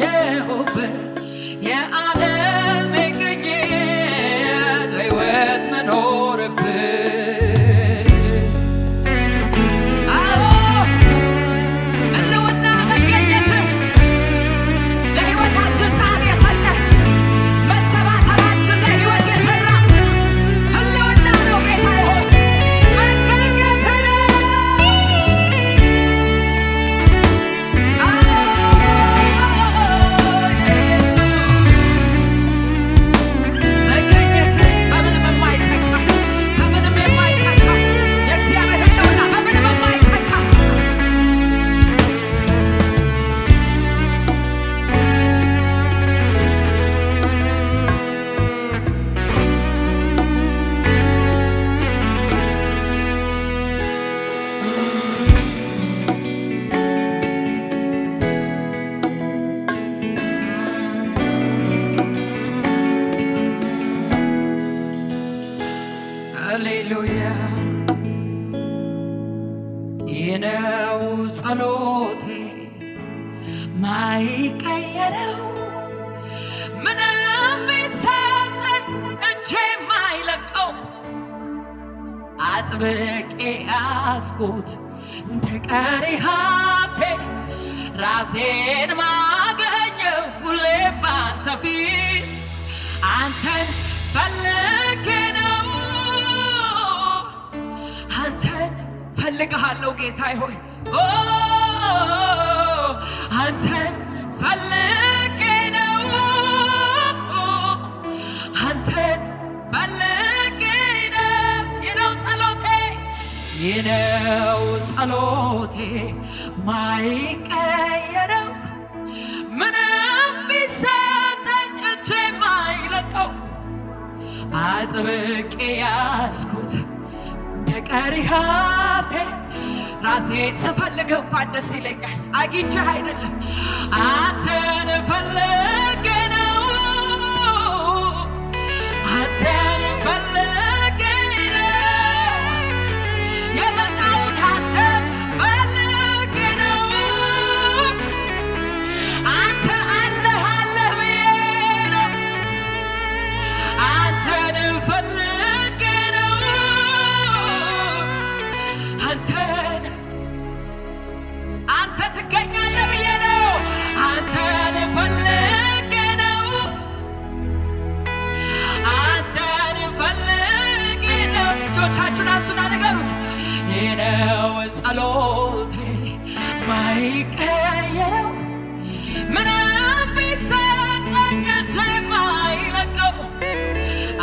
ያገኘሁበት የዓለም ቅኝት ለሕይወት መኖርበት ሃሌሉያ ይነው ጸሎቴ ማይቀየረው ምንም ቢሰጠኝ እጄ ማይለቀው አጥብቄ ያዝኩት እንደ ቀሪ ሀብቴ ራሴን ማገኘው ሁሌም ባንተ ፊት አንተን ፈልጌ ነው አንተን ፈልግሃለሁ ጌታዬ ሆይ አንተን ፈልጌ ነው አንተን ፈልጌ ነው ይነው ጸሎቴ ማይቀየረው ምንም ቢሰጠኝ እጄ ማይለቀው አጥብቄ ያዝኩት እንደ ቀሪ ሀብቴ ራሴን ስፈልግህ እንኳን ደስ ይለኛል አግኝቼህ አይደለም አንተን ፈልጌ ነው አንተን ፈልጌ ነው የመጣሁት አንተን ፈልጌ ነው አንተ አለህ ብዬ ነው አንተን ፈልጌ ነው አንተ ትገኛለህ ብዬ ነው አንተን ፈልጌ ነው አንተን ፈልጌ ነው እጆቻችሁን አንሱና ንገሩት ይነው ጸሎቴ ማይቀየረው ምንም ቢሰጠኝ እጄ ማይለቀው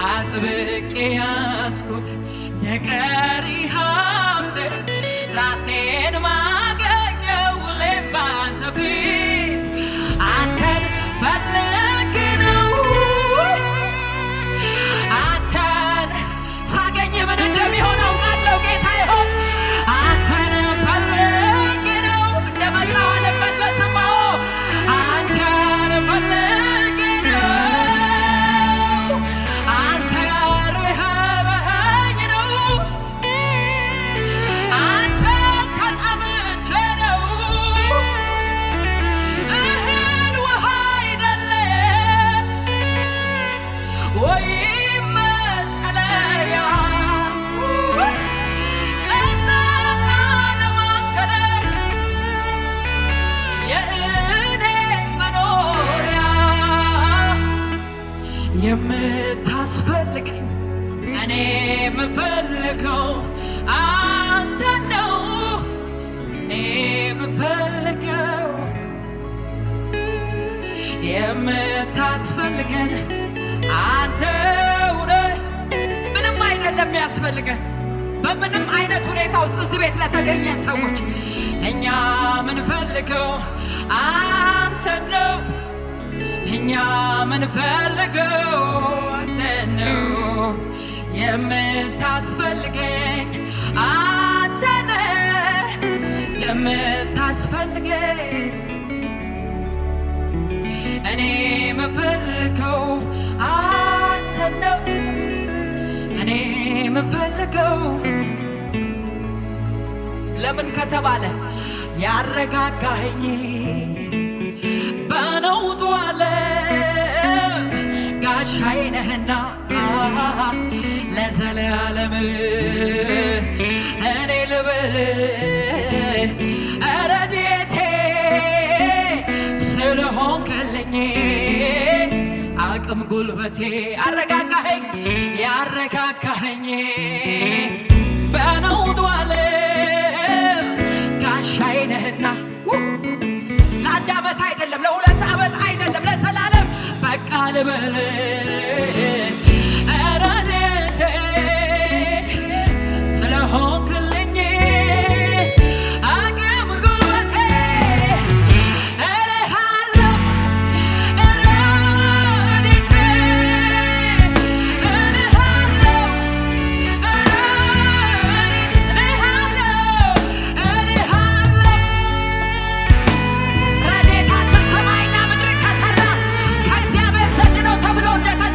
አጥብቄ ያዝኩት እንደ ቀሪ ሀብቴ ራሴን ማገኘው ሁሌም ባንተ ፊት አንተን ፈልጌ ነው አንተን ሳገኝ ምን እንደሚሆን አውቃለሁ ጌታዬ ሆይ አንተን ፈልጌ ነው እንደመጣሁ አልመለስም አንተን ፈልጌ ነው አንተ ርህበኸኝ ነው አንተን ተጠምቼ ነው እህል ውሃ አይደለም ወይም መጠለያ ለዘላለም አንተ ነህ የእኔ መኖሪያ የምታስፈልገኝ እኔ የምፈልገው አንተ ነው እኔ የምፈልገው የምታስፈልገን አንተው ነህ ምንም አይደለም የሚያስፈልገን በምንም አይነት ሁኔታ ውስጥ እዚህ ቤት ለተገኘን ሰዎች እኛ ምንፈልገው አንተ ነው እኛ ምንፈልገው አንተ ነው የምታስፈልገኝ አንተ ነህ የምታስፈልገኝ እኔ የምፈልገው አንተ ነው እኔ የምፈልገው ለምን ከተባለ ያረጋጋኸኝ በኖ በነውጡ ዓለም ጋሻዬ ነህና ለዘላለም እኔ ልብል ረድኤቴ ስለሆንክልኝ አቅም ጉልበቴ አረጋጋኸኝ ያረጋጋኸኝ በነውጡ ዓለም ጋሻዬ ነህና ለአንድ ዓመት አይደለም ለሁለት ዓመት አይደለም ለዘላለም በቃ ልበል ረድኤቴ ስለሆንክልኝ አቅም ጉልበቴ እልሃለሁ ረድኤቴ ረድኤታችን ሰማይና ምድርን ከሠራ ከእግዚአብሔር ዘንድ ነው ተብሎ እንደተጻፈ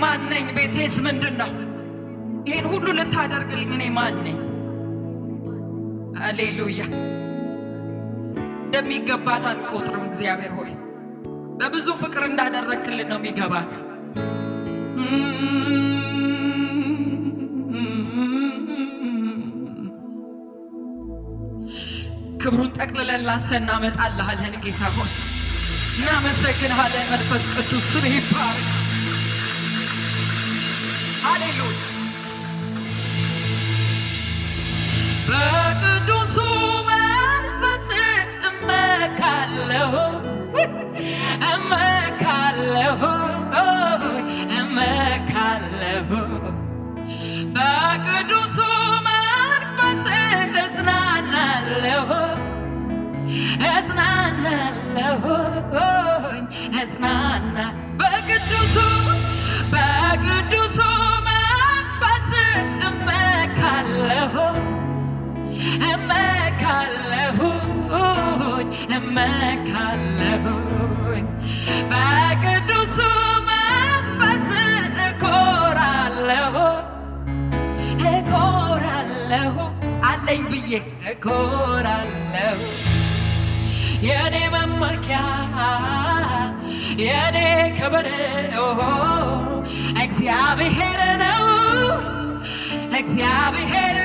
ማን ነኝ? ቤቴስ ምንድነው? ይሄን ሁሉ ልታደርግልኝ እኔ ማን ነኝ? ሃሌሉያ። እንደሚገባት አንቆጥርም። እግዚአብሔር ሆይ በብዙ ፍቅር እንዳደረክልን ነው የሚገባን። ክብሩን ጠቅልለን ላንተ እናመጣልሃለን። ጌታ ሆይ እናመሰግንሃለን። መንፈስ ቅዱስ ስምህ ይባረክ። ሃሌሉያ። በቅዱሱ መንፈስ እመካለሁ እመካለሁ እመካለሁ። በቅዱሱ መንፈስ እጽናናለሁ እጽናናለሁ እጽናና። በቅዱሱ መንፈስ እመካለሁ እመካለሁ እመካለሁ። በቅዱሱ መንፈስ እኮራለሁ እኮራለሁ አለኝ ብዬ እኮራለሁ። የኔ መመኪያ የኔ ክብር እግዚአብሔር ነው እግዚአብሔር